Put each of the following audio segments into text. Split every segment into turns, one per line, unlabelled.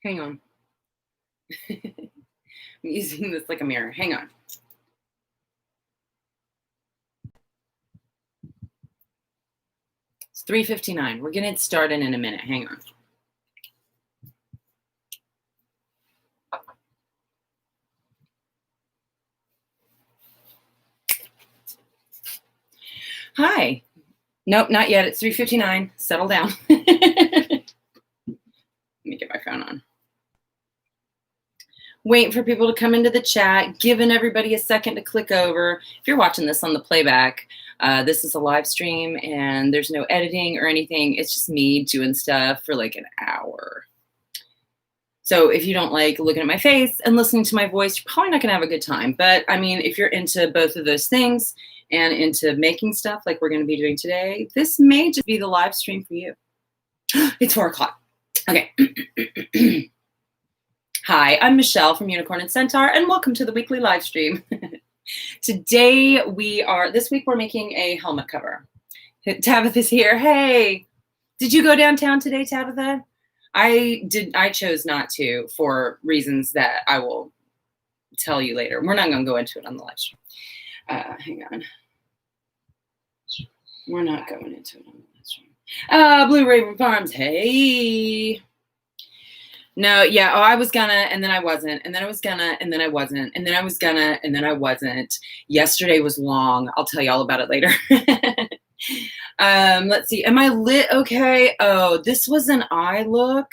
Hang on. I'm using this like a mirror. Hang on. It's 3:59. We're going to start in a minute. Hang on. Hi. Nope, not yet. It's 3:59. Settle down. Let me get my phone on. Waiting for people to come into the chat, giving everybody a second to click over. If you're watching this on the playback, this is a live stream and there's no editing or anything. It's just me doing stuff for like an hour. So if you don't like looking at my face and listening to my voice, you're probably not going to have a good time. But I mean, if you're into both of those things and into making stuff like we're going to be doing today, this may just be the live stream for you. It's 4 o'clock. Okay. Hi, I'm Michelle from Unicorn Centaur, and welcome to the weekly live stream. Today this week we're making a helmet cover. Tabitha's here. Hey, did you go downtown today, Tabitha? I chose not to for reasons that I will tell you later. We're not going to go into it on the live stream. Hang on. We're not going into it on the live stream. Blue Raven Farms. Hey. No, yeah. Oh, I was gonna, and then I wasn't, and then I was gonna, and then I wasn't, and then I was gonna, and then I wasn't. Yesterday was long. I'll tell you all about it later. Let's see. Am I lit? Okay. Oh, this was an eye look.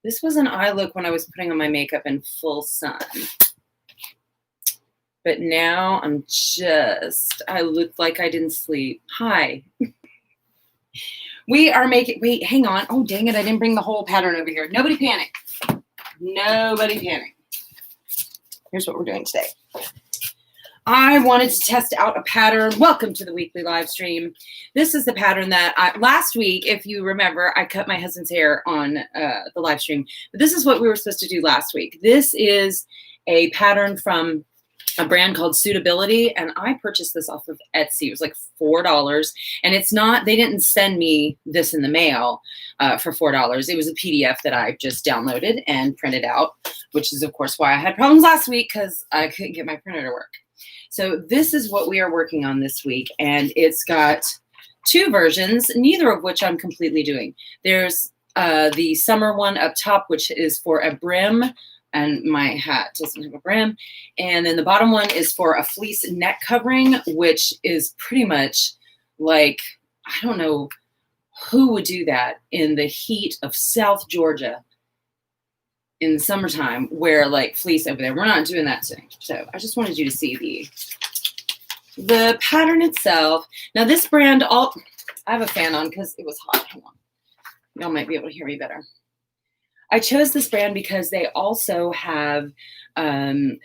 This was an eye look when I was putting on my makeup in full sun. But now I look like I didn't sleep. Hi. We are making, wait, hang on. Oh, dang it. I didn't bring the whole pattern over here. Nobody panic. Nobody panic. Here's what we're doing today. I wanted to test out a pattern. Welcome to the weekly live stream. This is the pattern that last week, if you remember, I cut my husband's hair on the live stream. But this is what we were supposed to do last week. This is a pattern from a brand called Suitability, and I purchased this off of Etsy. It was like $4, and it's not, they didn't send me this in the mail for $4. It was a PDF that I just downloaded and printed out, which is of course why I had problems last week because I couldn't get my printer to work. So this is what we are working on this week, and it's got 2 versions, neither of which I'm completely doing. There's the summer one up top, which is for a brim, and my hat doesn't have a brim. And then the bottom one is for a fleece neck covering, which is pretty much like, I don't know who would do that in the heat of South Georgia in the summertime, wear like fleece over there. We're not doing that today. So I just wanted you to see the pattern itself. Now this brand, I have a fan on because it was hot. Hold on. Y'all might be able to hear me better. I chose this brand because they also have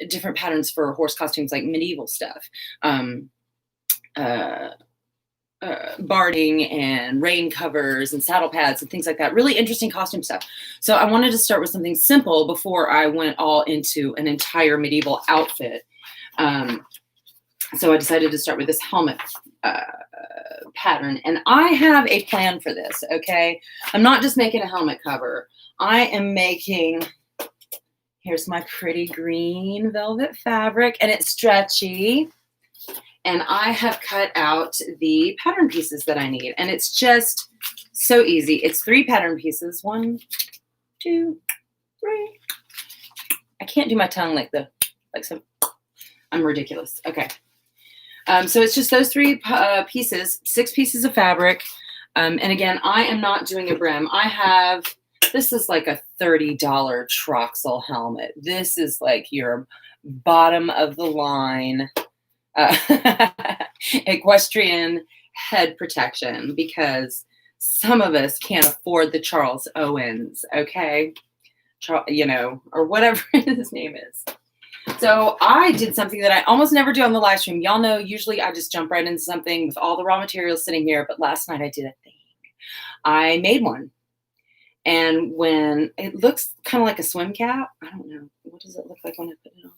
different patterns for horse costumes, like medieval stuff, barding and rain covers and saddle pads and things like that. Really interesting costume stuff. So I wanted to start with something simple before I went all into an entire medieval outfit. So I decided to start with this helmet pattern, and I have a plan for this. Okay, I'm not just making a helmet cover. I am making, here's my pretty green velvet fabric, and it's stretchy. And I have cut out the pattern pieces that I need. And it's just so easy. It's 3 pattern pieces. 1, 2, 3. I can't do my tongue like so. I'm ridiculous. Okay. So it's just those 3 pieces, 6 pieces of fabric. And again, I am not doing a brim. This is like a $30 Troxel helmet. This is like your bottom of the line equestrian head protection, because some of us can't afford the Charles Owens, okay? Or whatever his name is. So I did something that I almost never do on the live stream. Y'all know, usually I just jump right into something with all the raw materials sitting here, but last night I did a thing. I made one. And when it looks kind of like a swim cap, I don't know. What does it look like when I put it on?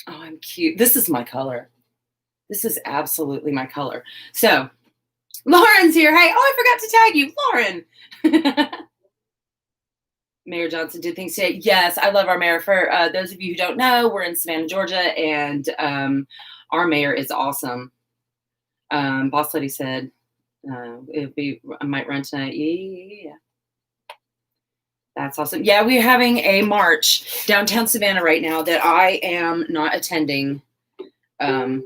Oh, I'm cute. This is my color. This is absolutely my color. So Lauren's here. Hey, oh, I forgot to tag you. Lauren. Mayor Johnson did things today. Yes, I love our mayor. For those of you who don't know, we're in Savannah, Georgia, and our mayor is awesome. Boss lady said I might run tonight. Yeah. That's awesome. Yeah, we're having a march downtown Savannah right now that I am not attending at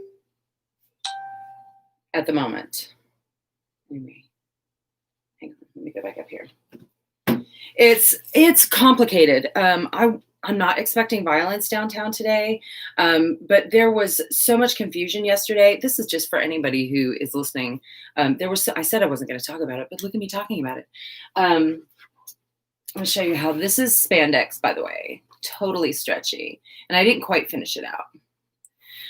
the moment. Hang on, let me go back up here. It's complicated. I'm not expecting violence downtown today, but there was so much confusion yesterday. This is just for anybody who is listening. I said I wasn't going to talk about it, but look at me talking about it. I'm going to show you how this is spandex, by the way, totally stretchy, and I didn't quite finish it out.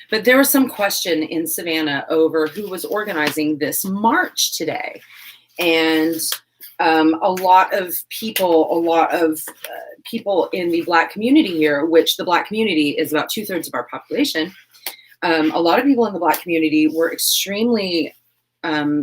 But there was some question in Savannah over who was organizing this march today, and a lot of people in the Black community here, which the Black community is about 2/3 of our population. A lot of people in the Black community were extremely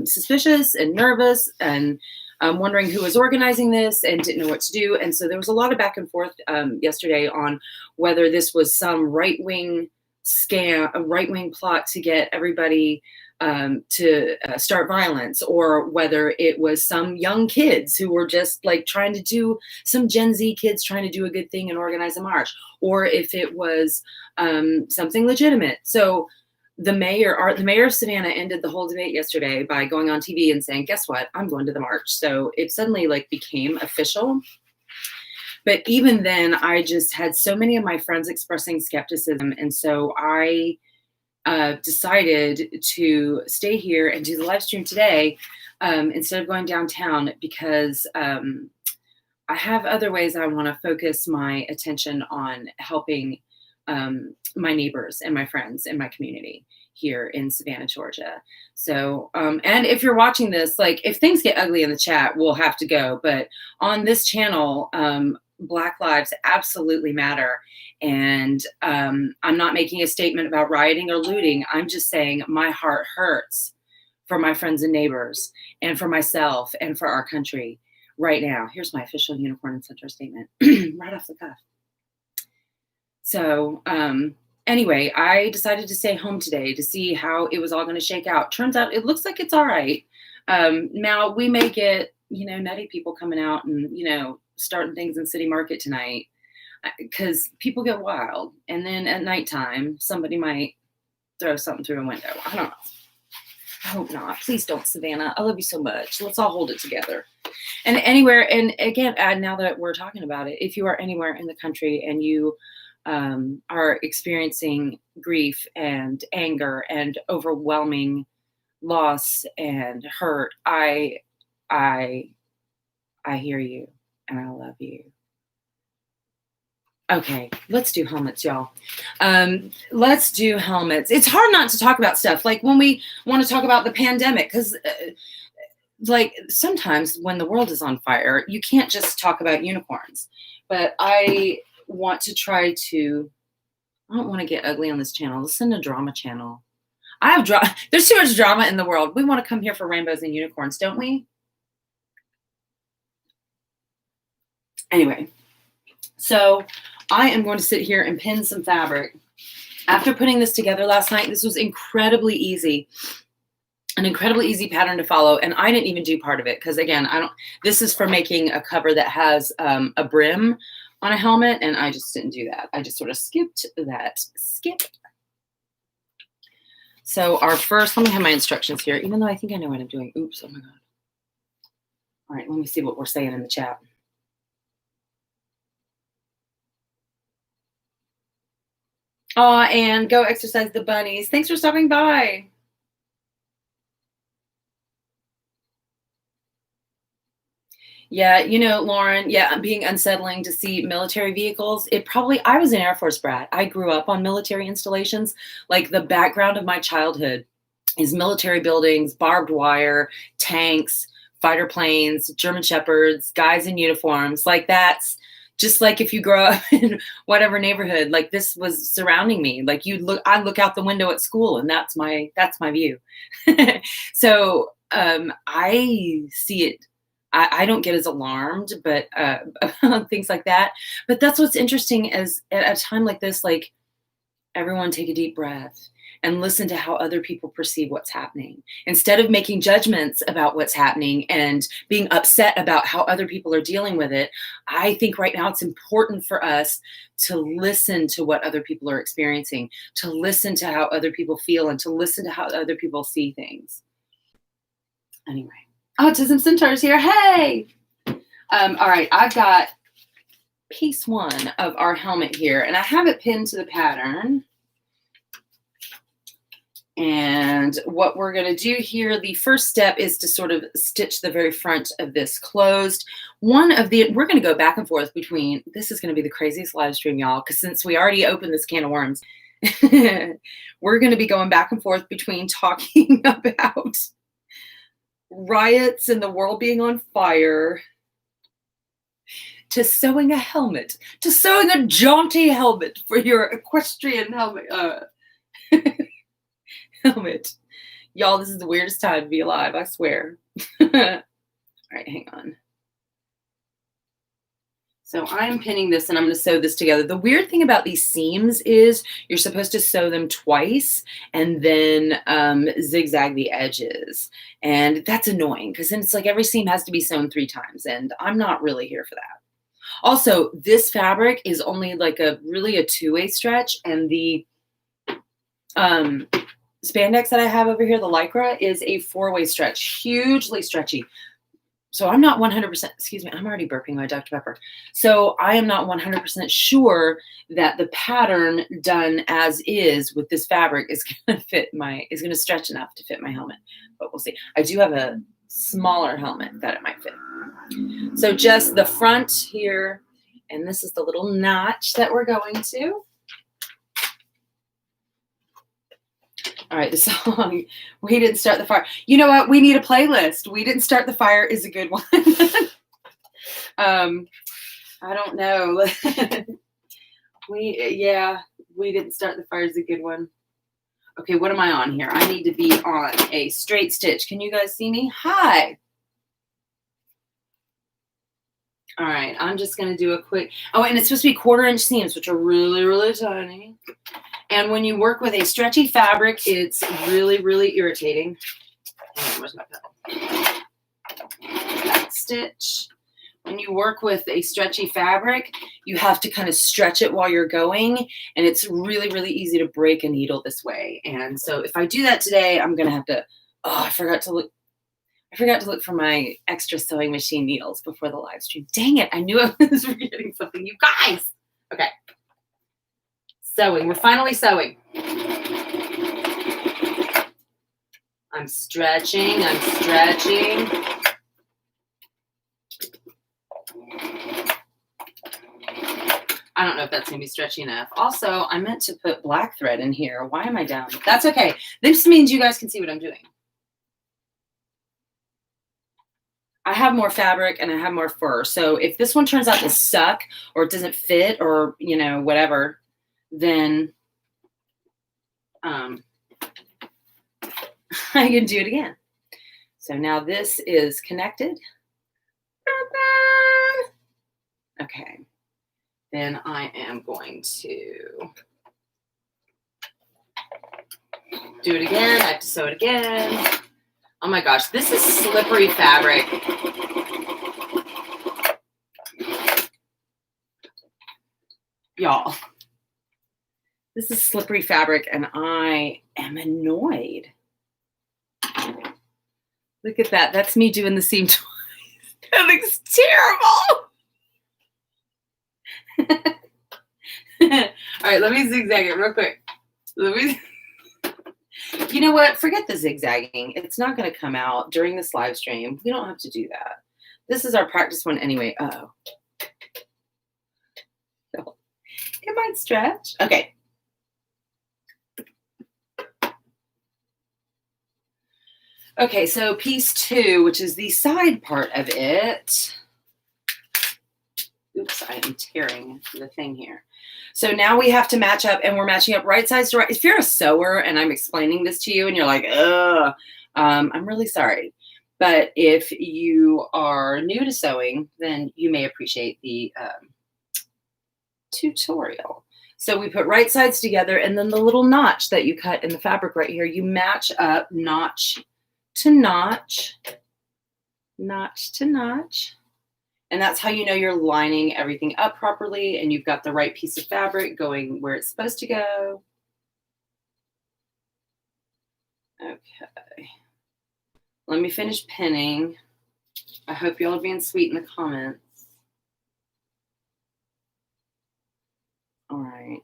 suspicious and nervous and wondering who was organizing this and didn't know what to do. And so there was a lot of back and forth yesterday on whether this was some right-wing scam, a right-wing plot to get everybody to start violence, or whether it was some young kids who were just like trying to do, some Gen Z kids trying to do a good thing and organize a march, or if it was something legitimate. So the mayor of Savannah ended the whole debate yesterday by going on TV and saying, guess what, I'm going to the march. So it suddenly like became official. But even then, I just had so many of my friends expressing skepticism. And so I decided to stay here and do the live stream today instead of going downtown, because I have other ways I want to focus my attention on helping my neighbors and my friends in my community here in Savannah, Georgia. So, and if you're watching this, like if things get ugly in the chat, we'll have to go. But on this channel, Black lives absolutely matter. And I'm not making a statement about rioting or looting. I'm just saying my heart hurts for my friends and neighbors and for myself and for our country right now. Here's my official Unicorn Centaur statement right off the cuff. So anyway, I decided to stay home today to see how it was all going to shake out. Turns out it looks like it's all right. Now we may get, nutty people coming out and, starting things in City Market tonight, because people get wild. And then at nighttime, somebody might throw something through a window. I don't know. I hope not. Please don't, Savannah. I love you so much. Let's all hold it together. And anywhere, and again, now that we're talking about it, if you are anywhere in the country and you are experiencing grief and anger and overwhelming loss and hurt, I hear you and I love you. Okay, let's do helmets, y'all. Let's do helmets. It's hard not to talk about stuff like when we want to talk about the pandemic, because like sometimes when the world is on fire, you can't just talk about unicorns. But I want to try to, I don't want to get ugly on this channel. This isn't a drama channel. There's too much drama in the world. We want to come here for rainbows and unicorns, don't we? Anyway, so I am going to sit here and pin some fabric. After putting this together last night, this was incredibly easy. An incredibly easy pattern to follow. And I didn't even do part of it because, again, this is for making a cover that has a brim on a helmet, and I just didn't do that. I just sort of skipped that. So our first, let me have my instructions here, even though I think I know what I'm doing. Oops, oh my God. All right, let me see what we're saying in the chat. Oh, and go exercise the bunnies. Thanks for stopping by. Yeah, Lauren, being unsettling to see military vehicles. I was an Air Force brat. I grew up on military installations. Like the background of my childhood is military buildings, barbed wire, tanks, fighter planes, German Shepherds, guys in uniforms. Like that's just like if you grow up in whatever neighborhood, like this was surrounding me. Like I look out the window at school and that's my view. So I see it I don't get as alarmed, but about things like that. But that's what's interesting as at a time like this, like everyone take a deep breath and listen to how other people perceive what's happening. Instead of making judgments about what's happening and being upset about how other people are dealing with it, I think right now it's important for us to listen to what other people are experiencing, to listen to how other people feel, and to listen to how other people see things. Anyway, Autism Centaur's here. Hey! All right, I've got piece 1 of our helmet here, and I have it pinned to the pattern. And what we're going to do here, the first step is to sort of stitch the very front of this closed. We're going to go back and forth between, this is going to be the craziest live stream, y'all, because since we already opened this can of worms, we're going to be going back and forth between talking about riots and the world being on fire, to sewing a helmet, to sewing a jaunty helmet for your equestrian helmet. Helmet. Y'all, this is the weirdest time to be alive, I swear. All right, hang on. So I'm pinning this and I'm going to sew this together. The weird thing about these seams is you're supposed to sew them twice and then zigzag the edges. And that's annoying because then it's like every seam has to be sewn 3 times, and I'm not really here for that. Also, this fabric is only like really a 2-way stretch, and the spandex that I have over here, the Lycra, is a 4-way stretch, hugely stretchy. So I'm not 100%, excuse me, I'm already burping my Dr. Pepper. So I am not 100% sure that the pattern done as is with this fabric is going to stretch enough to fit my helmet, but we'll see. I do have a smaller helmet that it might fit. So just the front here, and this is the little notch that we're going to. All right, the song, We Didn't Start the Fire. You know what? We need a playlist. We Didn't Start the Fire is a good one. I don't know. We Didn't Start the Fire is a good one. Okay, what am I on here? I need to be on a straight stitch. Can you guys see me? Hi. All right, I'm just going to do a quick, oh, and it's supposed to be 1/4-inch seams, which are really, really tiny. And when you work with a stretchy fabric, it's really, really irritating. Where's my pedal? Back stitch. When you work with a stretchy fabric, you have to kind of stretch it while you're going, and it's really, really easy to break a needle this way. And so if I do that today, I'm going to have to, I forgot to look for my extra sewing machine needles before the live stream. Dang it, I knew I was forgetting something, you guys. Okay. Sewing, we're finally sewing. I'm stretching. I don't know if that's going to be stretchy enough. Also, I meant to put black thread in here. Why am I down? That's okay. This means you guys can see what I'm doing. I have more fabric and I have more fur. So if this one turns out to suck or it doesn't fit or, you know, whatever, then I can do it again. So now this is connected. Okay. Then I am going to do it again. I have to sew it again. Oh my gosh, this is slippery fabric. Y'all, this is slippery fabric and I am annoyed. Look at that. That's me doing the seam twice. That looks terrible. All right, let me zigzag it real quick. You know what? Forget the zigzagging. It's not going to come out during this live stream. We don't have to do that. This is our practice one anyway. Oh. It might stretch. Okay. Okay, so piece 2, which is the side part of it. Oops, I am tearing the thing here. So now we have to match up, and we're matching up right sides to right. If you're a sewer and I'm explaining this to you and you're like, ugh, I'm really sorry. But if you are new to sewing, then you may appreciate the tutorial. So we put right sides together, and then the little notch that you cut in the fabric right here, you match up notch to notch, notch to notch. And that's how you know you're lining everything up properly and you've got the right piece of fabric going where it's supposed to go. Okay. Let me finish pinning. I hope y'all are being sweet in the comments. All right.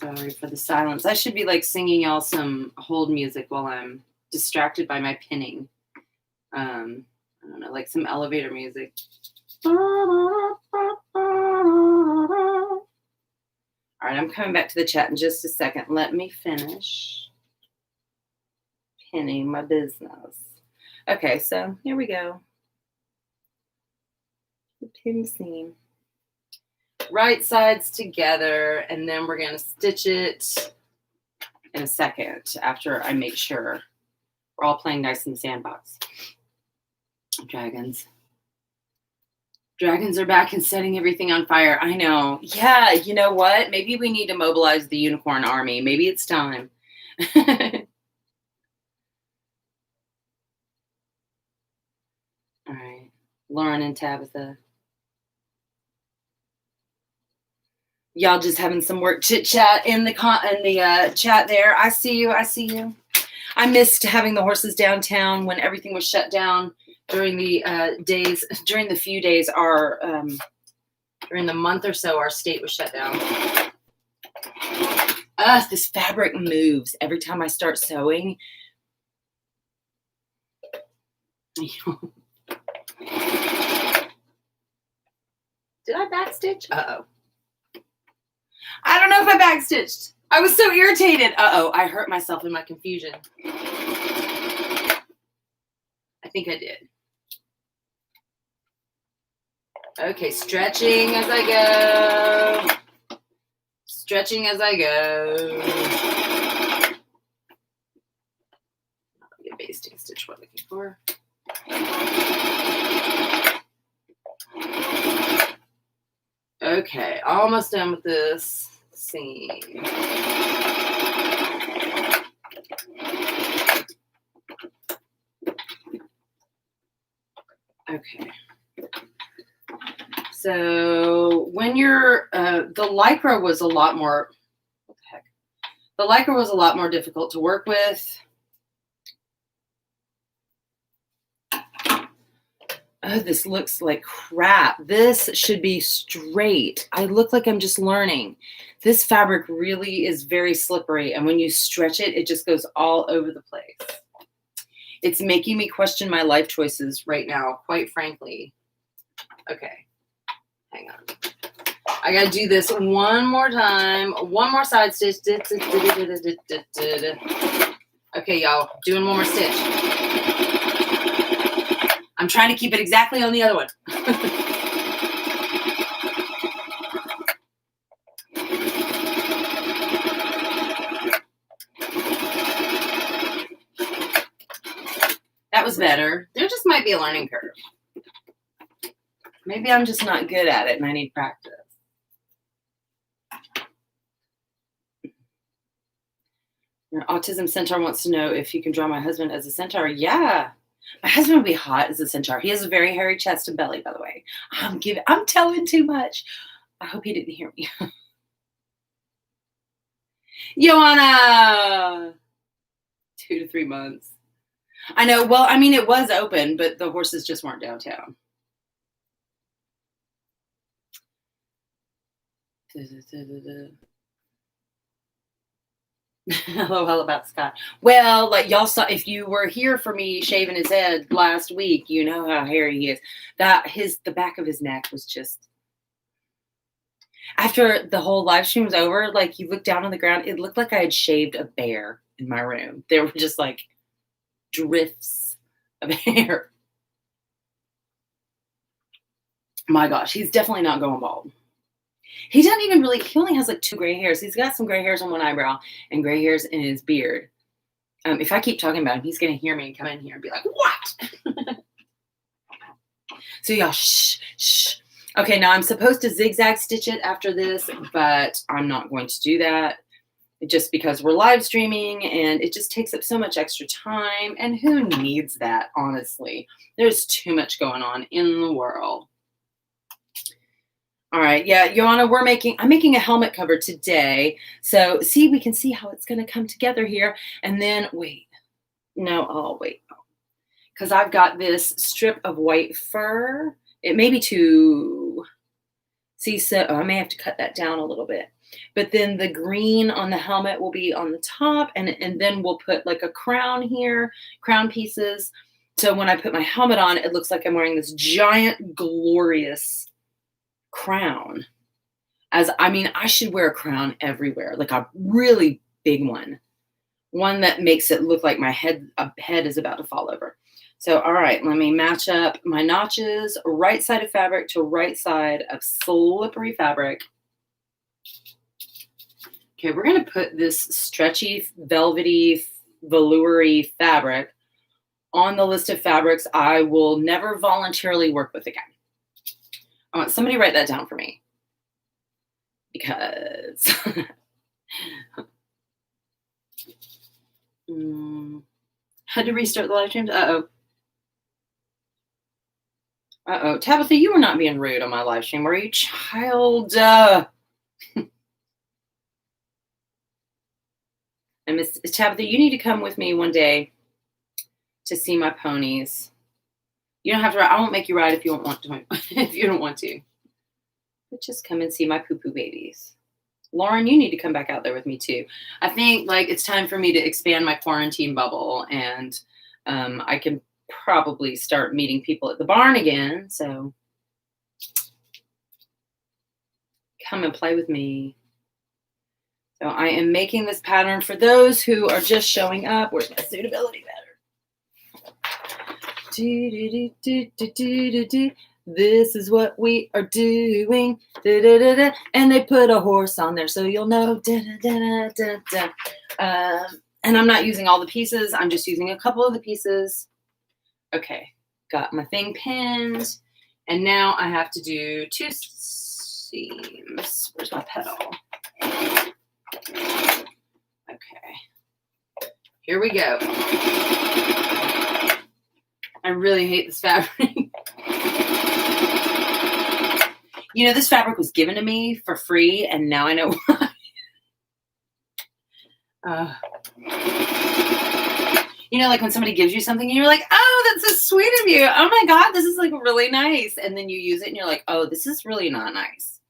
Sorry for the silence. I should be like singing y'all some hold music while I'm distracted by my pinning. I don't know, like some elevator music. All right, I'm coming back to the chat in just a second. Let me finish pinning my business. Okay, so here we go. The pin seam. Right sides together, and then we're going to stitch it in a second after I make sure we're all playing nice in the sandbox. Dragons. Dragons are back and setting everything on fire. I know. Yeah, you know what? Maybe we need to mobilize the unicorn army. Maybe it's time. All right. Lauren and Tabitha. Y'all just having some work chit chat in the chat there. I see you. I see you. I missed having the horses downtown when everything was shut down during the during the few days during the month or so our state was shut down. This fabric moves every time I start sewing. Did I backstitch? Uh-oh. I don't know if I backstitched. I was so irritated. Uh-oh, I hurt myself in my confusion. I think I did. Okay, stretching as I go. Stretching as I go. A basting stitch what I'm looking for. Okay, almost done with this seam. Okay. So when you're, the Lycra was a lot more, what the heck? The Lycra was a lot more difficult to work with. Oh, this looks like crap. This should be straight. I look like I'm just learning. This fabric really is very slippery, and when you stretch it, it just goes all over the place. It's making me question my life choices right now, quite frankly. Okay, hang on. I gotta do this one more time. One more side stitch. Okay, y'all, doing one more stitch. I'm trying to keep it exactly on the other one. That was better. There just might be a learning curve. Maybe I'm just not good at it and I need practice. Your autism centaur wants to know if you can draw my husband as a centaur. Yeah. My husband would be hot as a centaur. He has a very hairy chest and belly, by the way. I'm telling too much. I hope he didn't hear me. Joanna! 2 to 3 months. I know. Well, I mean, it was open, but the horses just weren't downtown. LOL about Scott. Well, like y'all saw, if you were here for me shaving his head last week, you know how hairy he is. The back of his neck was just. After the whole live stream was over, like you looked down on the ground, it looked like I had shaved a bear in my room. There were just like drifts of hair. My gosh, he's definitely not going bald. He doesn't even really, he only has like 2 gray hairs. He's got some gray hairs on one eyebrow and gray hairs in his beard. If I keep talking about him, he's going to hear me and come in here and be like, what? So y'all, shh, shh. Okay, now I'm supposed to zigzag stitch it after this, but I'm not going to do that just because we're live streaming and it just takes up so much extra time. And who needs that, honestly? There's too much going on in the world. All right, yeah, Joanna, I'm making a helmet cover today. So see, we can see how it's going to come together here. And then, wait, because I've got this strip of white fur. It may be too, see, so I may have to cut that down a little bit. But then the green on the helmet will be on the top, and then we'll put like a crown here, crown pieces. So when I put my helmet on, it looks like I'm wearing this giant, glorious crown. I should wear a crown everywhere, like a really big one that makes it look like my head is about to fall over. So, all right, let me match up my notches, right side of fabric to right side of slippery fabric. Okay, we're going to put this stretchy, velvety, veloury fabric on the list of fabrics I will never voluntarily work with again. I want somebody to write that down for me. Because had to restart the live streams. Tabitha, you were not being rude on my live stream, were you, child? And Miss Tabitha, you need to come with me one day to see my ponies. You don't have to ride. I won't make you ride if you don't want to. If you don't want to. But just come and see my poo-poo babies. Lauren, you need to come back out there with me too. I think like it's time for me to expand my quarantine bubble, and I can probably start meeting people at the barn again. So come and play with me. So I am making this pattern for those who are just showing up. Where's my suitability pattern? This is what we are doing. And they put a horse on there so you'll know. And I'm not using all the pieces. I'm just using a couple of the pieces. Okay, got my thing pinned. And now I have to do 2 seams. Where's my pedal? Okay, here we go. I really hate this fabric. You know, this fabric was given to me for free, and now I know why. You know, like when somebody gives you something and you're like, oh, that's so sweet of you. Oh my God, this is like really nice. And then you use it and you're like, oh, this is really not nice.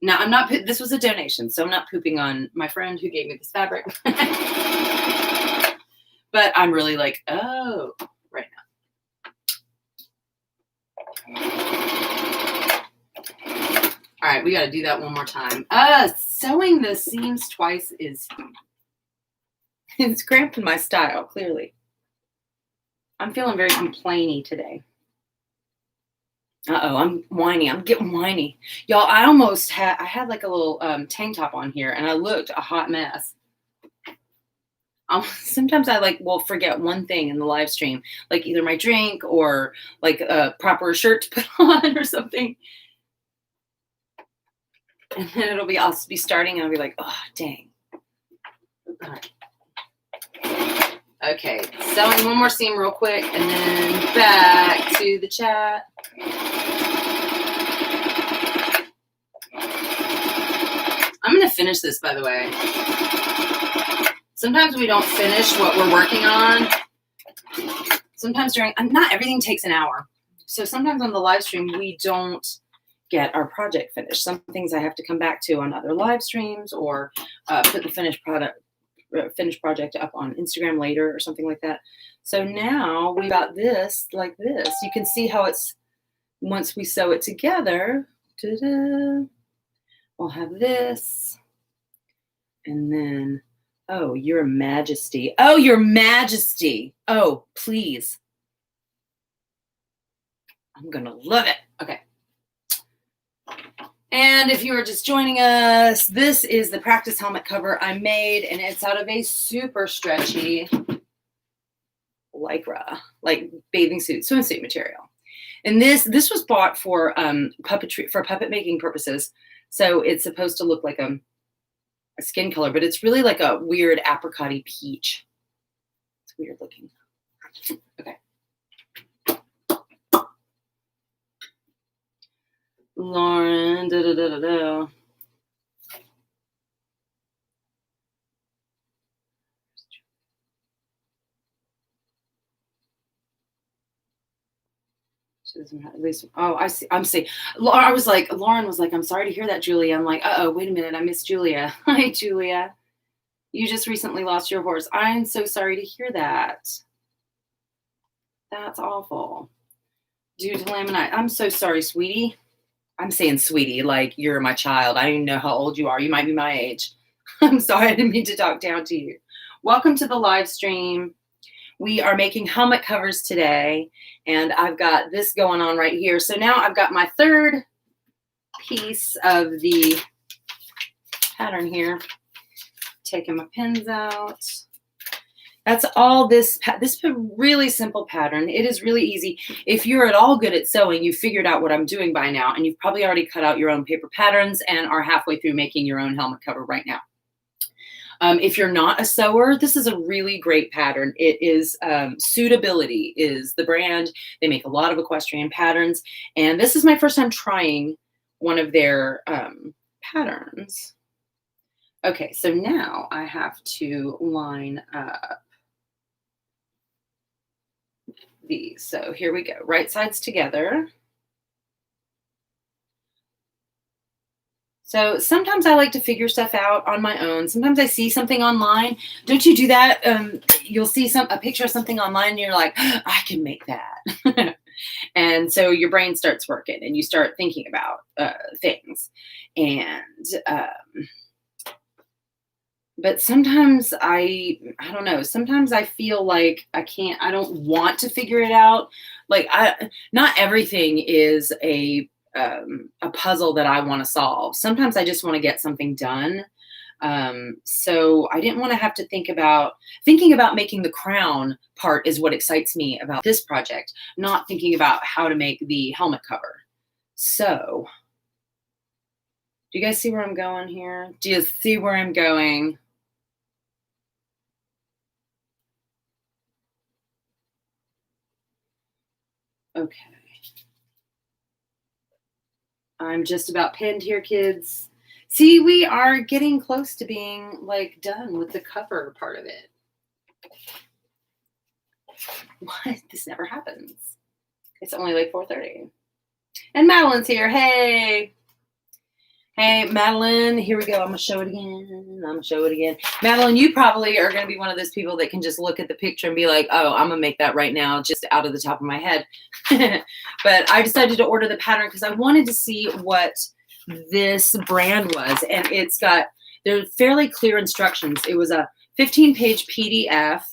Now, I'm not, this was a donation, so I'm not pooping on my friend who gave me this fabric. But I'm really like, oh, right now. All right, we got to do that one more time. Sewing the seams twice it's cramping my style, clearly. I'm feeling very complainy today. I'm whiny. I'm getting whiny. Y'all, I had like a little tank top on here, and I looked a hot mess. Sometimes I will forget one thing in the live stream, like either my drink or like a proper shirt to put on or something. And then I'll be starting and I'll be like, oh, dang. All right. Okay, sewing one more seam real quick and then back to the chat. I'm going to finish this, by the way. Sometimes we don't finish what we're working on. Sometimes not everything takes an hour. So sometimes on the live stream, we don't get our project finished. Some things I have to come back to on other live streams or put the finished project up on Instagram later or something like that. So now we got this like this. You can see how it's, once we sew it together, we'll have this. And then, oh, Your Majesty. Oh, Your Majesty. Oh, please. I'm going to love it. Okay. And if you are just joining us, this is the practice helmet cover I made, and it's out of a super stretchy lycra, like bathing suit, swimsuit material. And this was bought for puppetry, for puppet making purposes. So it's supposed to look like a skin color, but it's really like a weird apricot-y peach. It's weird looking. Okay. Lauren, da da da da da. She doesn't have, at least, oh, I see. I'm seeing. Lauren was like, I'm sorry to hear that, Julia. I'm like, uh-oh, wait a minute. I miss Julia. Hi, Julia. You just recently lost your horse. I'm so sorry to hear that. That's awful. Due to laminitis. I'm so sorry, sweetie. I'm saying sweetie, like you're my child. I don't even know how old you are. You might be my age. I'm sorry, I didn't mean to talk down to you. Welcome to the live stream. We are making helmet covers today, and I've got this going on right here. So now I've got my third piece of the pattern here. Taking my pins out. That's all this really simple pattern. It is really easy. If you're at all good at sewing, you've figured out what I'm doing by now, and you've probably already cut out your own paper patterns and are halfway through making your own helmet cover right now. If you're not a sewer, this is a really great pattern. It is Suitability is the brand. They make a lot of equestrian patterns, and this is my first time trying one of their patterns. Okay, so now I have to line up these. So here we go. Right sides together. So sometimes I like to figure stuff out on my own. Sometimes I see something online. Don't you do that? You'll see a picture of something online and you're like, I can make that. And so your brain starts working and you start thinking about things. And but sometimes I don't know. Sometimes I feel like I don't want to figure it out. Like not everything is a puzzle that I want to solve. Sometimes I just want to get something done. So I didn't want to have to thinking about making the crown part is what excites me about this project, not thinking about how to make the helmet cover. So do you guys see where I'm going here? Do you see where I'm going? Okay. I'm just about pinned here, kids. See, we are getting close to being like done with the cover part of it. What? This never happens. It's only like 4:30. And Madeline's here. Hey. Hey, Madeline, here we go. I'm going to show it again. Madeline, you probably are going to be one of those people that can just look at the picture and be like, oh, I'm going to make that right now just out of the top of my head. But I decided to order the pattern because I wanted to see what this brand was. And they're fairly clear instructions. It was a 15-page PDF.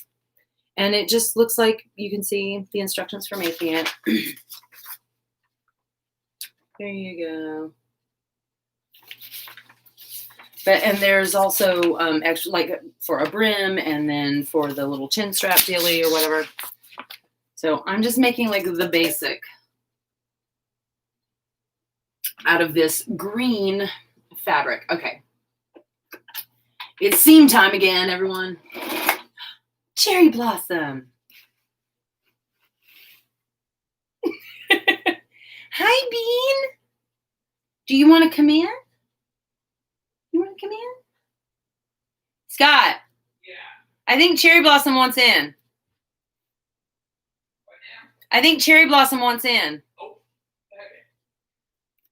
And it just looks like you can see the instructions for making it. There you go. And there's also extra, like for a brim and then for the little chin strap dealy or whatever. So I'm just making like the basic out of this green fabric. Okay. It's seam time again, everyone. Cherry blossom. Hi, Bean. Do you want to come in? You want to come in? Scott. Yeah. I think Cherry Blossom wants in. What now? I think Cherry Blossom wants in. Oh,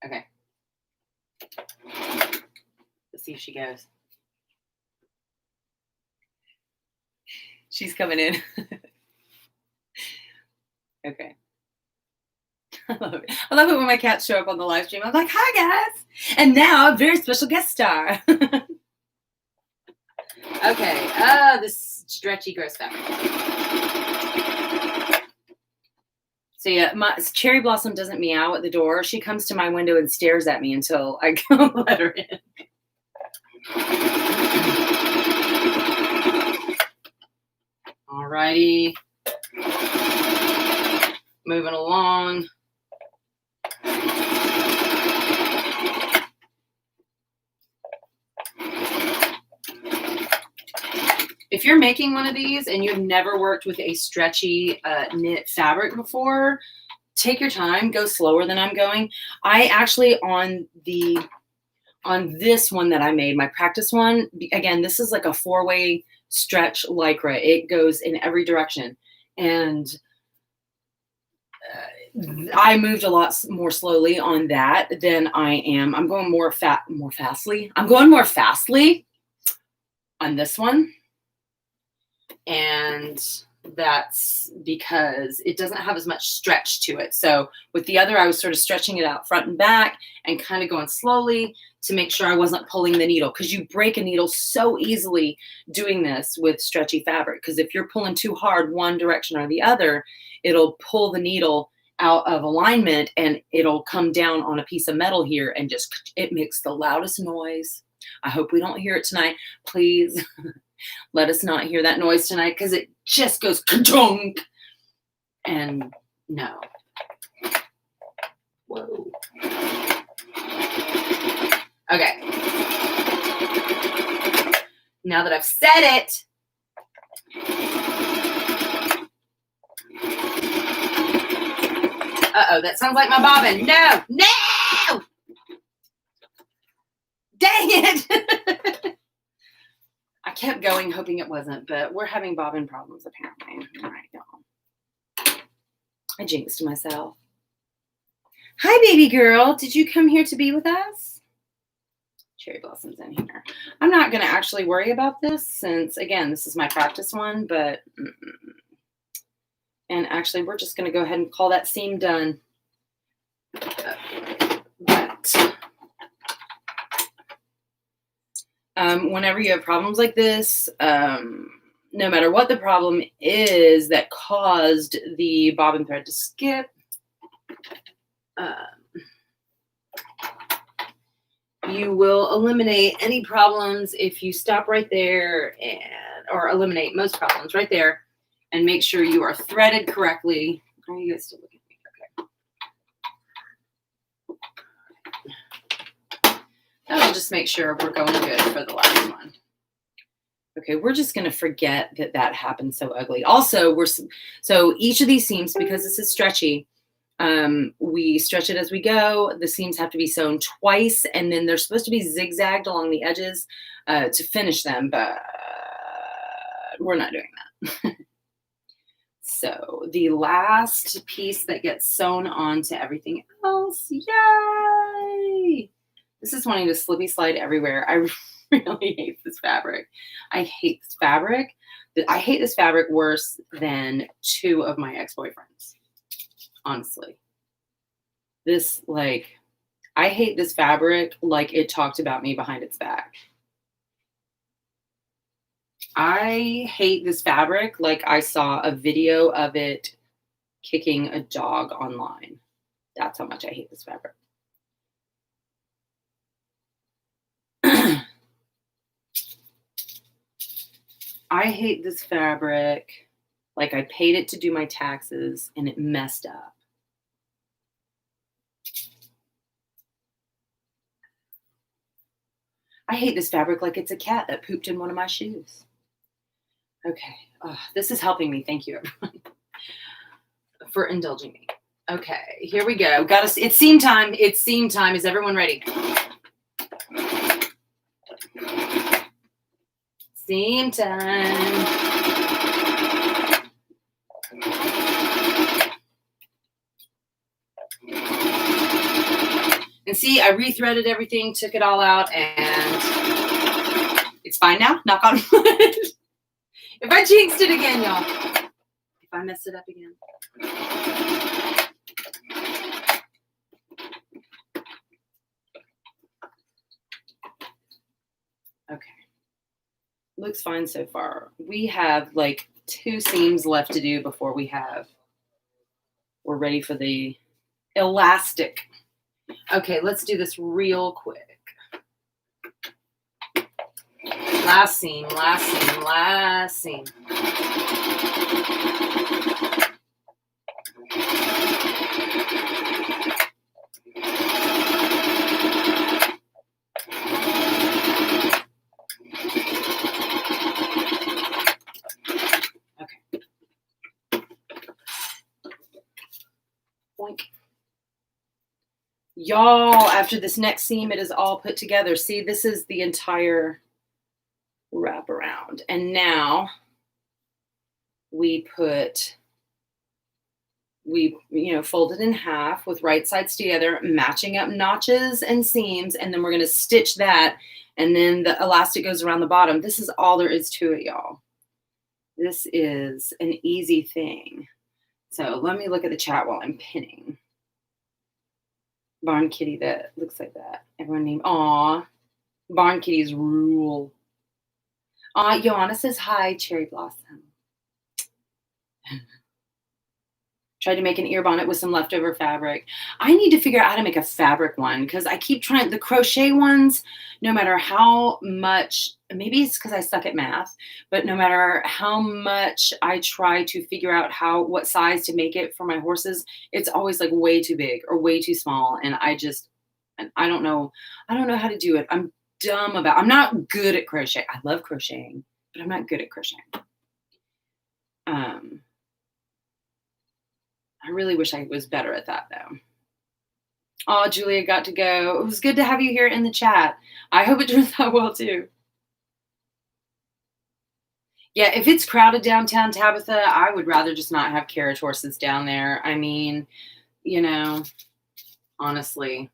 okay. Okay. Let's see if she goes. She's coming in. Okay. I love it. I love it when my cats show up on the live stream. I'm like, hi, guys. And now a very special guest star. Okay. This stretchy, gross fabric. So yeah, my Cherry Blossom doesn't meow at the door. She comes to my window and stares at me until I go let her in. Alrighty. Moving along. If you're making one of these and you've never worked with a stretchy knit fabric before, take your time, go slower than I'm going. I actually, on this one that I made, my practice one, again, this is like a 4-way stretch lycra. It goes in every direction. And I moved a lot more slowly on that than I am. I'm going more fastly. I'm going more fastly on this one. And that's because it doesn't have as much stretch to it. So with the other, I was sort of stretching it out front and back and kind of going slowly to make sure I wasn't pulling the needle, because you break a needle so easily doing this with stretchy fabric. Because if you're pulling too hard one direction or the other, it'll pull the needle out of alignment and it'll come down on a piece of metal here and just, it makes the loudest noise. I hope we don't hear it tonight. Please let us not hear that noise tonight, because it just goes ka-dunk. And no. Whoa. Okay. Now that I've said it, uh-oh, that sounds like my bobbin. No, no! Dang it! I kept going hoping it wasn't, but we're having bobbin problems apparently. All right, y'all. I jinxed myself. Hi, baby girl. Did you come here to be with us? Cherry Blossom's in here. I'm not going to actually worry about this since, again, this is my practice one, but and actually we're just going to go ahead and call that seam done. Whenever you have problems like this, no matter what the problem is that caused the bobbin thread to skip, you will eliminate any problems if you stop right there or eliminate most problems right there and make sure you are threaded correctly. Are you guys still looking at me? Okay. That'll just make sure we're going good for the last one. Okay, we're just going to forget that that happened so ugly. Also, so each of these seams, because this is stretchy, we stretch it as we go. The seams have to be sewn twice, and then they're supposed to be zigzagged along the edges to finish them, but we're not doing that. So the last piece that gets sewn onto everything else, yay! This is wanting to slippy slide everywhere. I really hate this fabric. I hate this fabric. I hate this fabric worse than 2 of my ex-boyfriends. Honestly. This, like, I hate this fabric like it talked about me behind its back. I hate this fabric like I saw a video of it kicking a dog online. That's how much I hate this fabric. I hate this fabric like I paid it to do my taxes and it messed up. I hate this fabric like it's a cat that pooped in one of my shoes. Okay, this is helping me. Thank you, everyone, for indulging me. Okay, here we go. It's seam time. It's seam time. Is everyone ready? Seam time. And see, I rethreaded everything, took it all out, and it's fine now. Knock on wood. If I jinxed it again, y'all. If I messed it up again. Okay. Looks fine so far. We have like 2 seams left to do before we have we're ready for the elastic. Okay, let's do this real quick. Last seam, last seam, last seam. Boink. Y'all, after this next seam, it is all put together. See, this is the entire wrap around. And now we fold it in half with right sides together, matching up notches and seams, and then we're going to stitch that, and then the elastic goes around the bottom. This is all there is to it, y'all. This is an easy thing. So let me look at the chat while I'm pinning. Barn Kitty, that looks like that. Everyone named, aw, Barn Kitties rule. Joanna says hi, Cherry Blossom. Tried to make an ear bonnet with some leftover fabric. I need to figure out how to make a fabric one because I keep trying the crochet ones, no matter how much, maybe it's because I suck at math, but no matter how much I try to figure out what size to make it for my horses, it's always like way too big or way too small. And I don't know how to do it. I'm not good at crochet. I love crocheting, but I'm not good at crocheting. I really wish I was better at that, though. Oh, Julia got to go. It was good to have you here in the chat. I hope it turns out well, too. Yeah, if it's crowded downtown Tabitha, I would rather just not have carriage horses down there. I mean, honestly.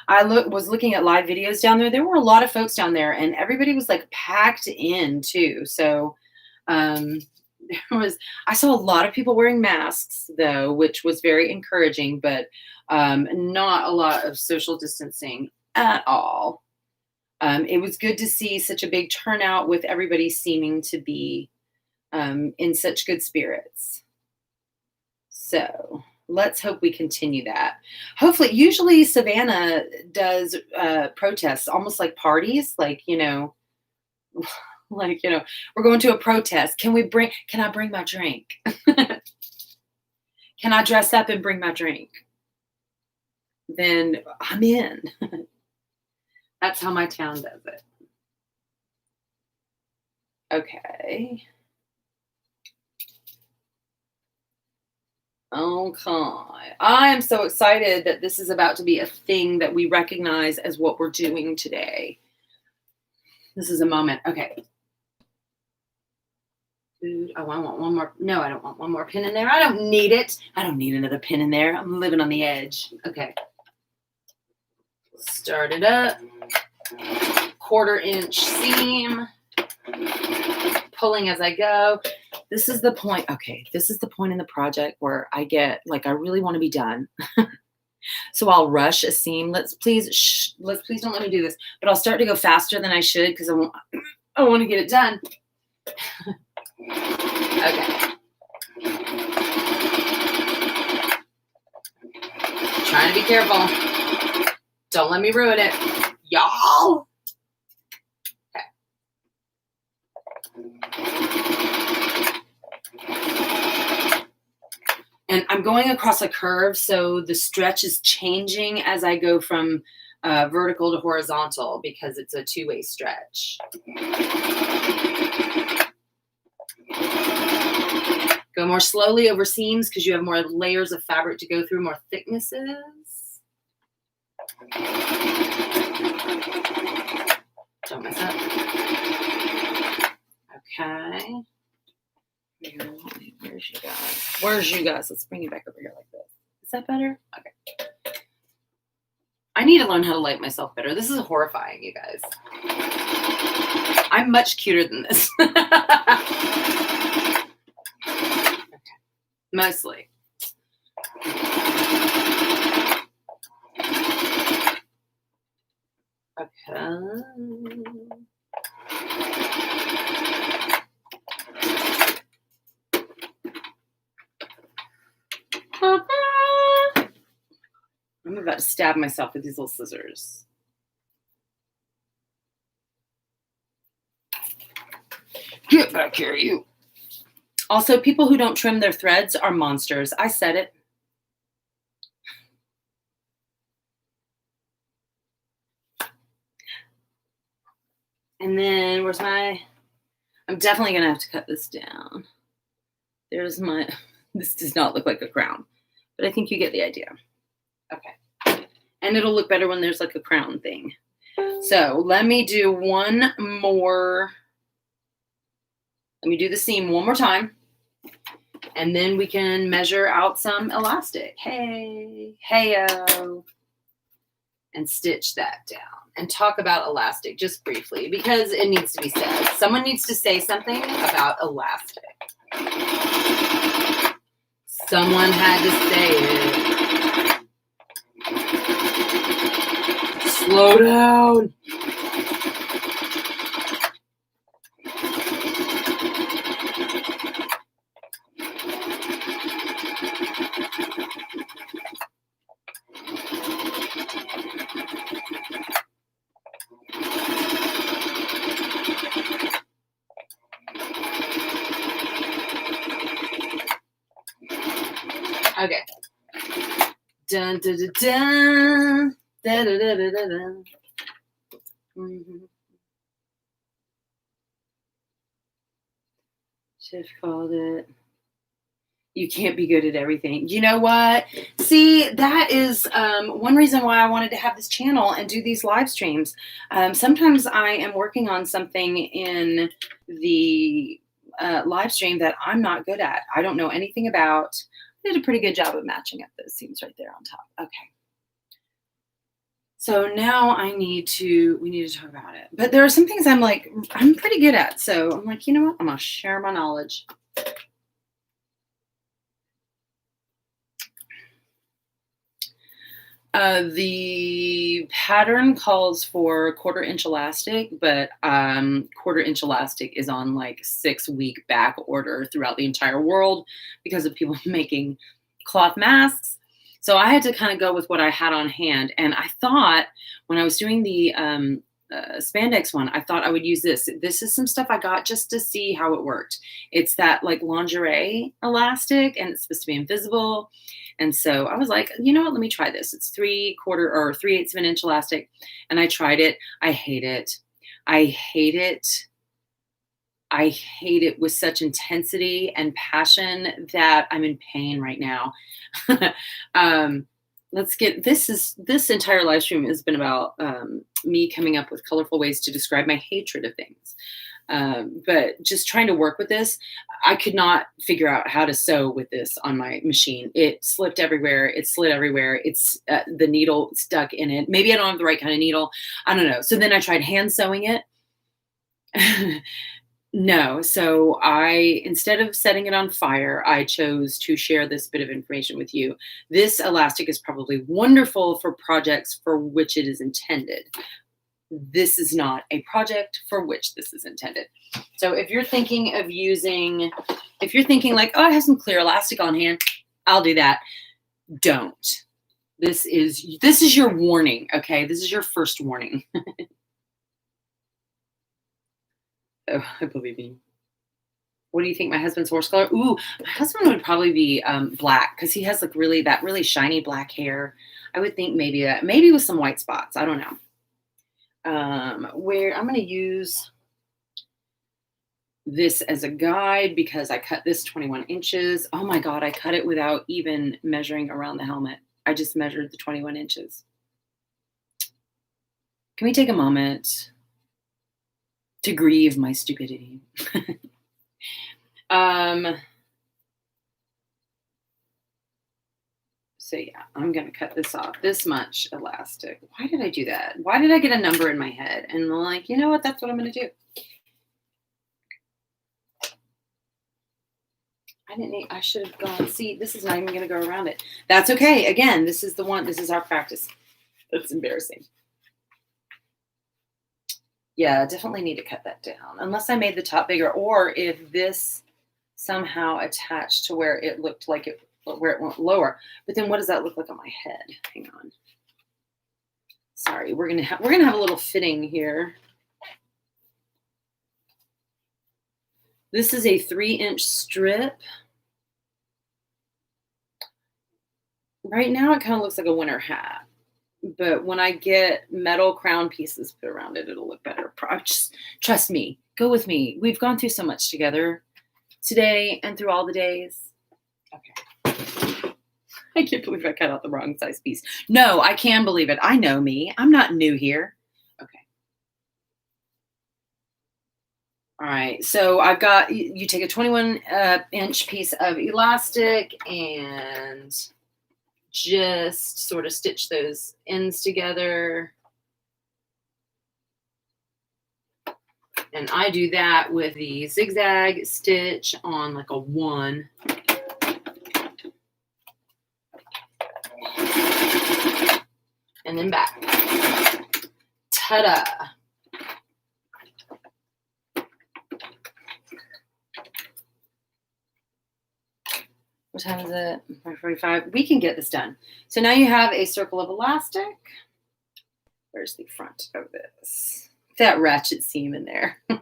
I was looking at live videos down there. There were a lot of folks down there, and everybody was, like, packed in, too. So, I saw a lot of people wearing masks though, which was very encouraging, but not a lot of social distancing at all. It was good to see such a big turnout with everybody seeming to be in such good spirits. So let's hope we continue that. Hopefully, usually Savannah does protests, almost like parties, we're going to a protest. Can I bring my drink? Can I dress up and bring my drink? Then I'm in. That's how my town does it. Okay. I am so excited that this is about to be a thing that we recognize as what we're doing today. This is a moment. Okay. Oh, I want one more. No, I don't want one more pin in there. I don't need it. I don't need another pin in there. I'm living on the edge. Okay. Start it up. 1/4 inch seam. Pulling as I go. This is the point. Okay. This is the point in the project where I get I really want to be done. So I'll rush a seam. Let's please don't let me do this. But I'll start to go faster than I should because I want to get it done. Okay. Trying to be careful. Don't let me ruin it. Y'all. Okay. And I'm going across a curve, so the stretch is changing as I go from vertical to horizontal because it's a two-way stretch. Go more slowly over seams because you have more layers of fabric to go through, more thicknesses. Don't mess up. Okay. Where's you guys? Where's you guys? Let's bring you back over here like this. Is that better? Okay. I need to learn how to like myself better. This is horrifying, you guys. I'm much cuter than this. Okay. Mostly. Okay. about to stab myself with these little scissors. Get back here, you. Also, people who don't trim their threads are monsters. I said it. And then where's my, I'm definitely going to have to cut this down. There's my, this does not look like a crown, but I think you get the idea. Okay. And it'll look better when there's like a crown thing. So let me do one more. Let me do the seam one more time. And then we can measure out some elastic. Hey, hey-o. And stitch that down. And talk about elastic just briefly because it needs to be said. Someone needs to say something about elastic. Someone had to say it. Slow down. Okay. Dun dun dun dun. Da, da, da, da, da, da. Mm-hmm. Should have called it. You can't be good at everything. You know what? See, that is one reason why I wanted to have this channel and do these live streams. Sometimes I am working on something in the live stream that I'm not good at. I don't know anything about. I did a pretty good job of matching up those seams right there on top. Okay. So now we need to talk about it. But there are some things I'm pretty good at. So I'm like, you know what? I'm going to share my knowledge. The pattern calls for 1/4 inch elastic, but 1/4 inch elastic is on like 6-week back order throughout the entire world because of people making cloth masks. So I had to kind of go with what I had on hand. And I thought when I was doing the spandex one, I thought I would use this. This is some stuff I got just to see how it worked. It's that like lingerie elastic and it's supposed to be invisible. And so I was like, you know what, let me try this. It's 3/4 or 3/8 of an inch elastic. And I tried it. I hate it. I hate it. I hate it with such intensity and passion that I'm in pain right now. Let's get, this entire live stream has been about me coming up with colorful ways to describe my hatred of things. But just trying to work with this, I could not figure out how to sew with this on my machine. It slipped everywhere. It slid everywhere. It's the needle stuck in it. Maybe I don't have the right kind of needle. I don't know. So then I tried hand sewing it. No. So instead of setting it on fire, I chose to share this bit of information with you. This elastic is probably wonderful for projects for which it is intended. This is not a project for which this is intended. So if you're thinking of if you're thinking like, oh, I have some clear elastic on hand, I'll do that. Don't. This is your warning. Okay. This is your first warning. Oh, I believe me. What do you think my husband's horse color? Ooh, my husband would probably be black because he has like that really shiny black hair. I would think maybe with some white spots. I don't know. Where I'm going to use this as a guide because I cut this 21 inches. Oh my God, I cut it without even measuring around the helmet. I just measured the 21 inches. Can we take a moment to grieve my stupidity? So yeah, I'm going to cut this off. This much elastic. Why did I do that? Why did I get a number in my head? And I'm like, you know what? That's what I'm going to do. I should have gone. See, this is not even going to go around it. That's okay. Again, this is our practice. That's embarrassing. Yeah, definitely need to cut that down. Unless I made the top bigger, or if this somehow attached to where it looked like where it went lower. But then what does that look like on my head? Hang on. Sorry, we're gonna have a little fitting here. This is a 3-inch strip. Right now, it kind of looks like a winter hat, but when I get metal crown pieces put around it, it'll look better. Just trust me. Go with me. We've gone through so much together today and through all the days. Okay. I can't believe I cut out the wrong size piece. No, I can believe it. I know me. I'm not new here. Okay. All right. So I've got, you take a 21-inch piece of elastic and just sort of stitch those ends together. And I do that with the zigzag stitch on like a 1. And then back. Ta-da! What time is it? 5:45. We can get this done. So now you have a circle of elastic. Where's the front of this? That ratchet seam in there. All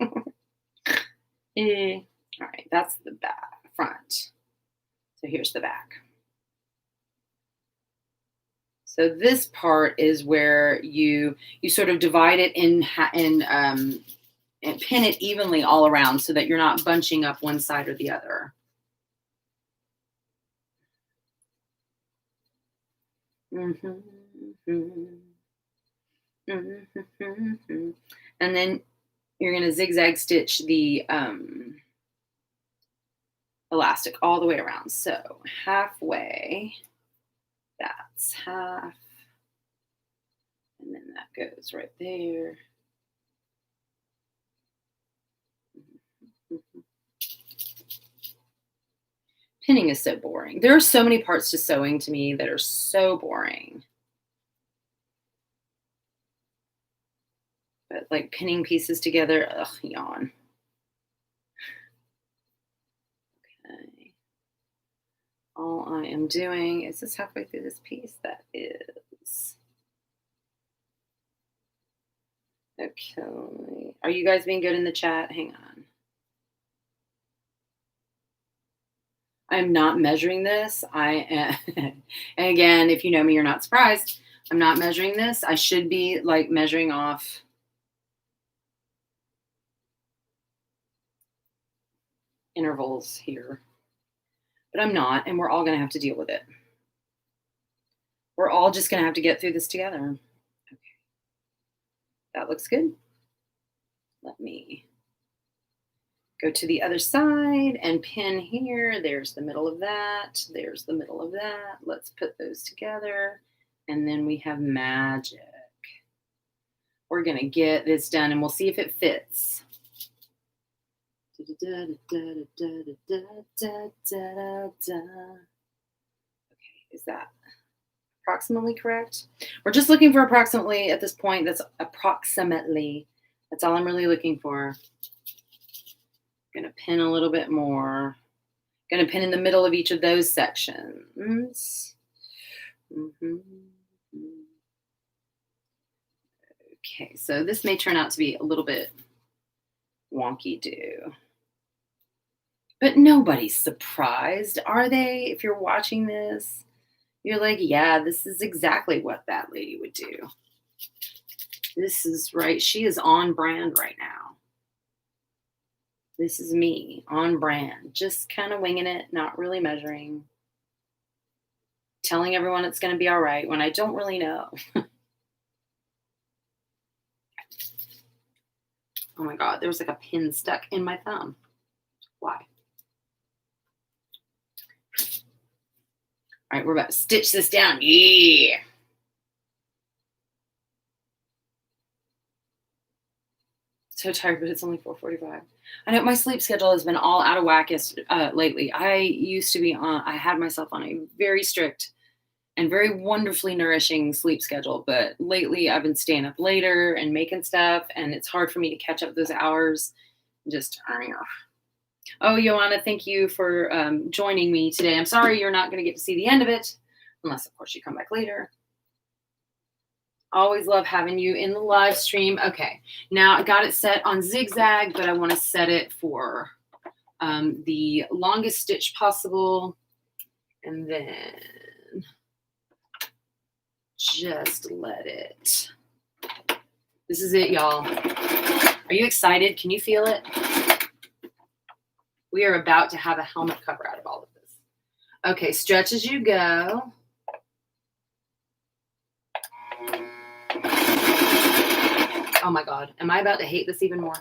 right, that's the back, front. So here's the back. So this part is where you sort of divide it in and pin it evenly all around so that you're not bunching up one side or the other. And then you're going to zigzag stitch the elastic all the way around. So halfway, that's half, and then that goes right there. Pinning is so boring. There are so many parts to sewing to me that are so boring. But like pinning pieces together, ugh, yawn. Okay. All I am doing is this halfway through this piece. That is. Okay. Are you guys being good in the chat? Hang on. I'm not measuring this. I am, and again, if you know me, you're not surprised. I'm not measuring this. I should be like measuring off intervals here, but I'm not, and we're all going to have to deal with it. We're all just going to have to get through this together. Okay. That looks good. Let me go to the other side and pin here. There's the middle of that. There's the middle of that. Let's put those together. And then we have magic. We're going to get this done and we'll see if it fits. Okay, is that approximately correct? We're just looking for approximately at this point. That's approximately. That's all I'm really looking for. Going to pin a little bit more. Going to pin in the middle of each of those sections. Okay, so this may turn out to be a little bit wonky-do. But nobody's surprised, are they? If you're watching this, you're like, yeah, this is exactly what that lady would do. This is right. She is on brand right now. This is me on brand, just kind of winging it, not really measuring, telling everyone it's going to be all right when I don't really know. Oh my God, there was like a pin stuck in my thumb. Why? All right, we're about to stitch this down. Yeah. So tired, but it's only 4:45. I know my sleep schedule has been all out of whack lately. I used to be on, I had myself on a very strict and very wonderfully nourishing sleep schedule. But lately I've been staying up later and making stuff, and it's hard for me to catch up those hours. Just, oh, Joanna, thank you for joining me today. I'm sorry you're not going to get to see the end of it, unless, of course, you come back later. Always love having you in the live stream. Okay, now I got it set on zigzag, but I want to set it for the longest stitch possible. And then just let it. This is it, y'all. Are you excited? Can you feel it? We are about to have a helmet cover out of all of this. Okay, stretch as you go. Oh my God, am I about to hate this even more?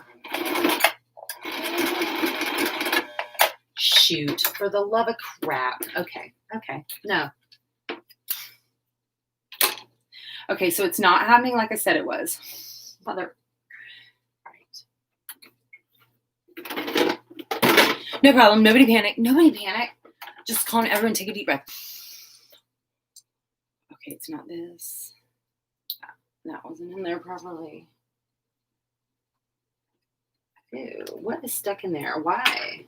Shoot, for the love of crap. Okay, no. Okay, so it's not happening like I said it was. Mother. All right. No problem, nobody panic. Nobody panic. Just calm, everyone take a deep breath. Okay, it's not this. That wasn't in there properly. Ew, what is stuck in there? Why?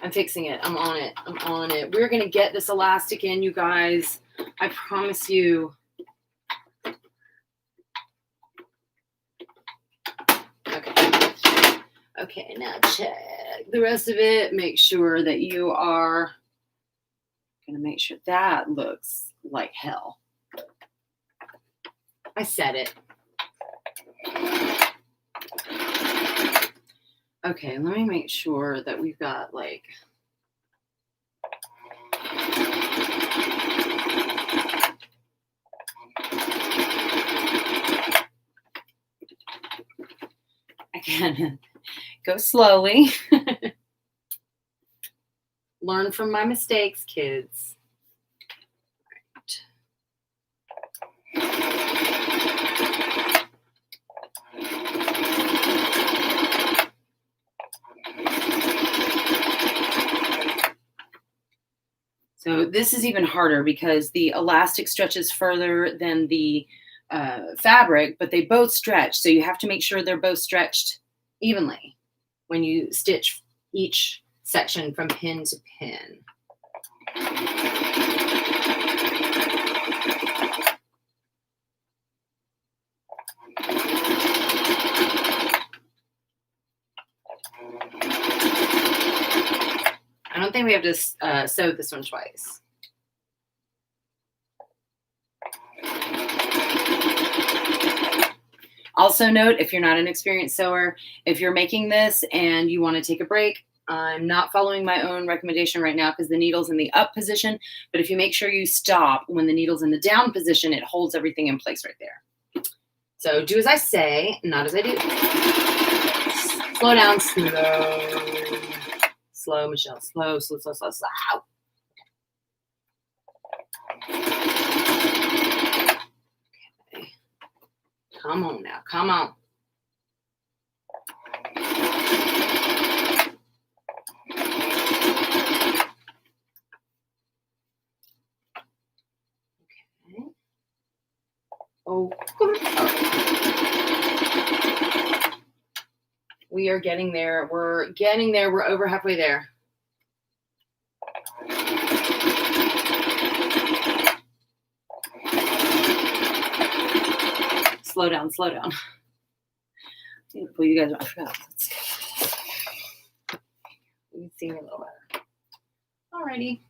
I'm fixing it. I'm on it. I'm on it. We're going to get this elastic in, you guys. I promise you. Okay. Okay, now check the rest of it. Make sure that you are going to make sure that looks like hell. I said it. Okay, let me make sure that we've got like. Again, go slowly. Learn from my mistakes, kids. So this is even harder because the elastic stretches further than the fabric, but they both stretch. So you have to make sure they're both stretched evenly when you stitch each section from pin to pin. I don't think we have to sew this one twice. Also note, if you're not an experienced sewer, if you're making this and you want to take a break, I'm not following my own recommendation right now because the needle's in the up position, but if you make sure you stop when the needle's in the down position, it holds everything in place right there. So do as I say, not as I do. Slow down, slow. Slow, Michelle. Slow, slow, slow, slow, slow. Okay. Come on now. Come on. Okay. Oh. We are getting there. We're getting there. We're over halfway there. Slow down, slow down. I need to pull you guys. I forgot. You can see me a little better. Alrighty.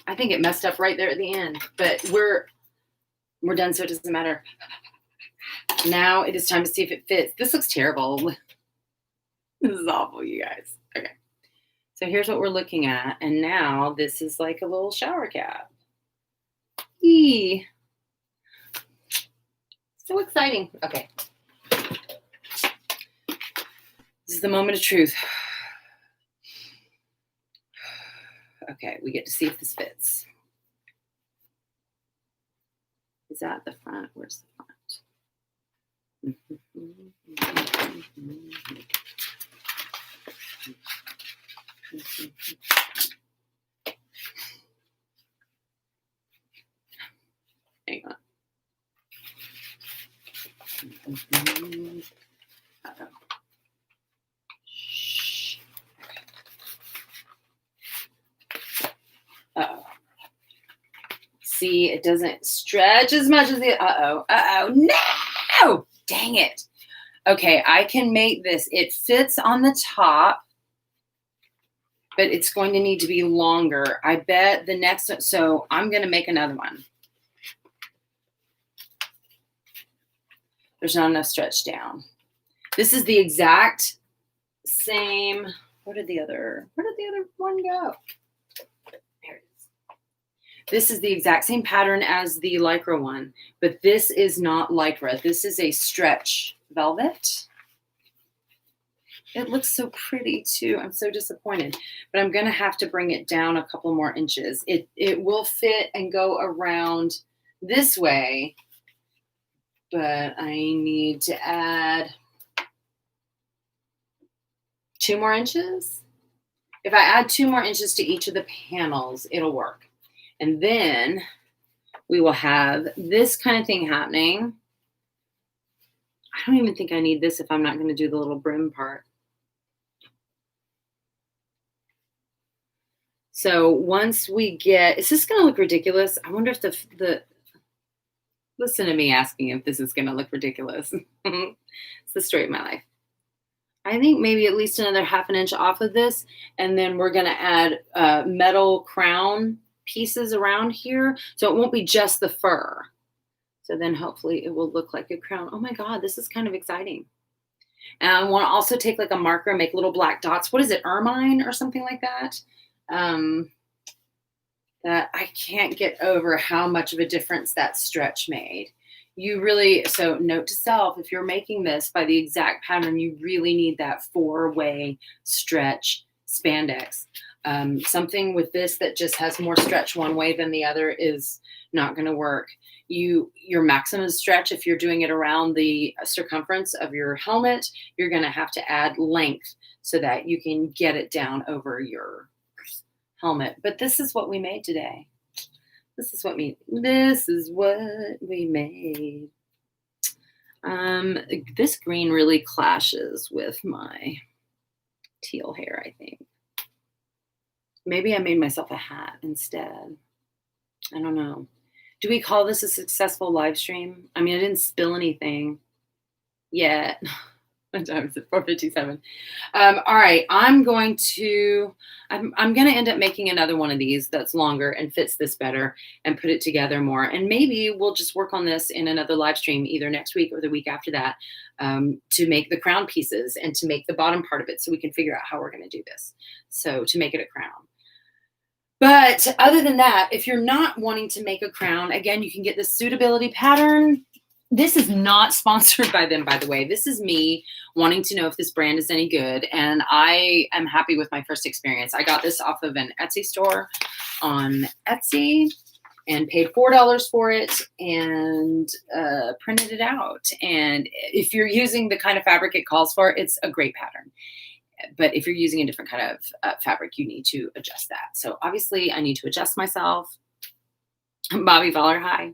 I think it messed up right there at the end, but we're done, so it doesn't matter. Now it is time to see if it fits. This looks terrible. This is awful, you guys. Okay. So here's what we're looking at. And now this is like a little shower cap. Eee. So exciting. Okay. This is the moment of truth. Okay, we get to see if this fits. Is that the front? Where's the front? Hang on. Uh-oh. Uh-oh. See, it doesn't stretch as much as the, no! Dang it. Okay, I can make this. It fits on the top, but it's going to need to be longer. I bet the next one, so I'm going to make another one. There's not enough stretch down. This is the exact same. Where did the other one go? There it is. This is the exact same pattern as the Lycra one, but this is not Lycra. This is a stretch velvet. It looks so pretty too. I'm so disappointed, but I'm going to have to bring it down a couple more inches. It will fit and go around this way, but I need to add 2 more inches. If I add 2 more inches to each of the panels, it'll work. And then we will have this kind of thing happening. I don't even think I need this if I'm not going to do the little brim part. So once we get, is this going to look ridiculous? I wonder if the listen to me asking if this is going to look ridiculous. It's the story of my life. I think maybe at least another 1/2 inch off of this. And then we're going to add metal crown pieces around here. So it won't be just the fur. So then hopefully it will look like a crown. Oh my God, this is kind of exciting. And I want to also take like a marker and make little black dots. What is it? Ermine or something like that? That I can't get over how much of a difference that stretch made. You really, so note to self, if you're making this by the exact pattern, you really need that 4-way stretch spandex. Something with this that just has more stretch one way than the other is not going to work. Your maximum stretch, if you're doing it around the circumference of your helmet, you're going to have to add length so that you can get it down over your helmet. But this is what we made today. This is what we made. This green really clashes with my teal hair, I think. Maybe I made myself a hat instead. I don't know. Do we call this a successful live stream? I mean, I didn't spill anything yet. What time is it? 4:57. All right, I'm going to end up making another one of these that's longer and fits this better and put it together more. And maybe we'll just work on this in another live stream either next week or the week after that to make the crown pieces and to make the bottom part of it so we can figure out how we're going to do this. So to make it a crown. But other than that, if you're not wanting to make a crown, again, you can get this suitability pattern. This is not sponsored by them, by the way. This is me wanting to know if this brand is any good. And I am happy with my first experience. I got this off of an Etsy store on Etsy and paid $4 for it and printed it out. And if you're using the kind of fabric it calls for, it's a great pattern. But if you're using a different kind of fabric, you need to adjust that. So obviously I need to adjust myself. Bobby Fowler, hi.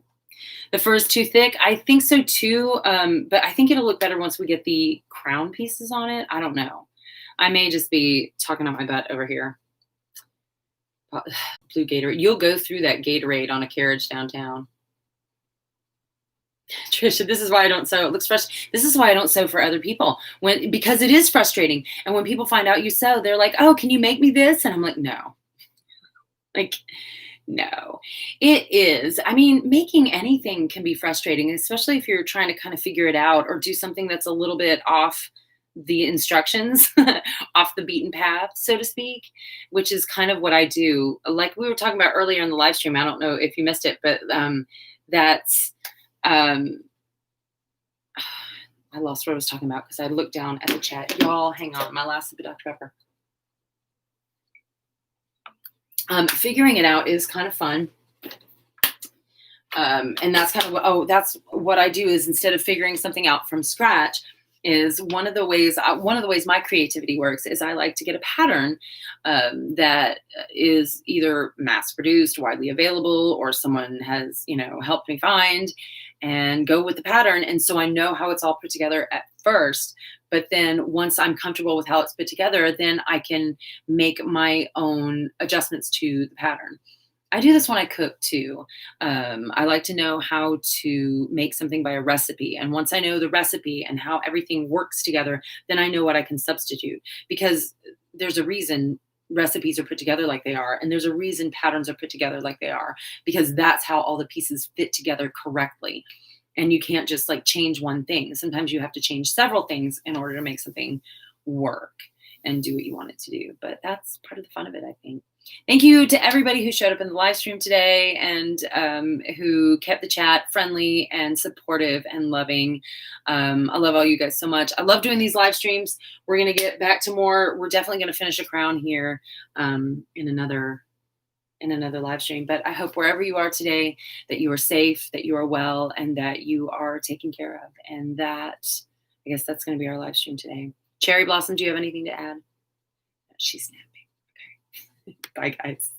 The fur is too thick. I think so too, but I think it'll look better once we get the crown pieces on it. I don't know. I may just be talking on my butt over here. Blue Gatorade. You'll go through that Gatorade on a carriage downtown. Trisha, this is why I don't sew. It looks frustrating. This is why I don't sew for other people because it is frustrating. And when people find out you sew, they're like, "Oh, can you make me this?" And I'm like, "No." Like, no, it is. I mean, making anything can be frustrating, especially if you're trying to kind of figure it out or do something that's a little bit off the instructions, off the beaten path, so to speak, which is kind of what I do. Like we were talking about earlier in the live stream. I don't know if you missed it, but that's, I lost what I was talking about because I looked down at the chat. Y'all, hang on. My last sip of Dr. Pepper. Figuring it out is kind of fun. And that's kind of that's what I do is instead of figuring something out from scratch is one of the ways my creativity works is I like to get a pattern that is either mass produced, widely available, or someone has, helped me find and go with the pattern. And so I know how it's all put together at first, but then once I'm comfortable with how it's put together, then I can make my own adjustments to the pattern. I do this when I cook too. I like to know how to make something by a recipe. And once I know the recipe and how everything works together, then I know what I can substitute. Because there's a reason recipes are put together like they are. And there's a reason patterns are put together like they are. Because that's how all the pieces fit together correctly. And you can't just like change one thing. Sometimes you have to change several things in order to make something work and do what you want it to do. But that's part of the fun of it, I think. Thank you to everybody who showed up in the live stream today and who kept the chat friendly and supportive and loving. I love all you guys so much. I love doing these live streams. We're going to get back to more. We're definitely going to finish a crown here in another live stream. But I hope wherever you are today that you are safe, that you are well, and that you are taken care of. And that, I guess that's going to be our live stream today. Cherry Blossom, do you have anything to add? She's snapping. Bye, guys.